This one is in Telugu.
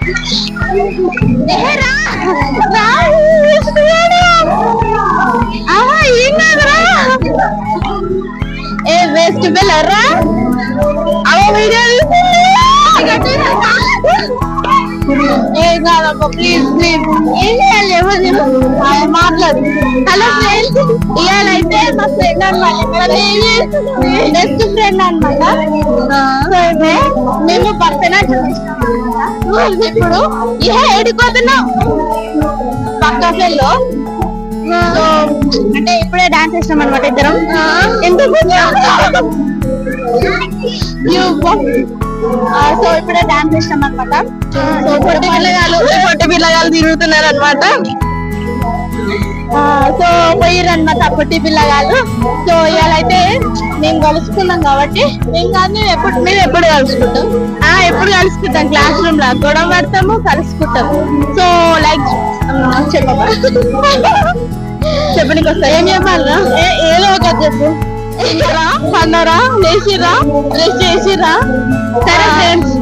ఏ వేస్ట్ పిల్లరా వీడియో ఏం కాదమ్మా ప్లీజ్ ప్లీజ్ ఏం చేయాలి ఎవరు మాట్లాడు. హలో ఫ్రెండ్స్, ఇవాళైతే మా ఫ్రెండ్ అనమాట, బెస్ట్ ఫ్రెండ్ అనమాట. మేము భరతనాట్యం ఇప్పుడు ఏడిపోతున్నాం పక్క ఫ్రెండ్లో. సో అంటే ఇప్పుడే డాన్స్ చేసినాం అనమాట ఇద్దరం. సో ఇప్పుడే డాన్స్ చేసినాం అనమాట. సో పొట్టి పిల్లగాలు తిరుగుతున్నారు అనమాట. సో పోయిర్రు అనమాట పొట్టి పిల్లగాలు. సో ఇవాళైతే మేము కలుసుకున్నాం కాబట్టి మేము ఎప్పుడు కలుసుకుంటాం ఎప్పుడు కలుసుకుంటాం క్లాస్ రూమ్ లో గొడవ పడతాము కలుసుకుంటాం. సో లైక్ చెప్పనికి వస్తా ఏం చెప్పాలరా ఏదో ఒక చెప్పు. పన్నారా లేచిరా రెస్ట్ చేసిరా. సరే ఫ్రెండ్స్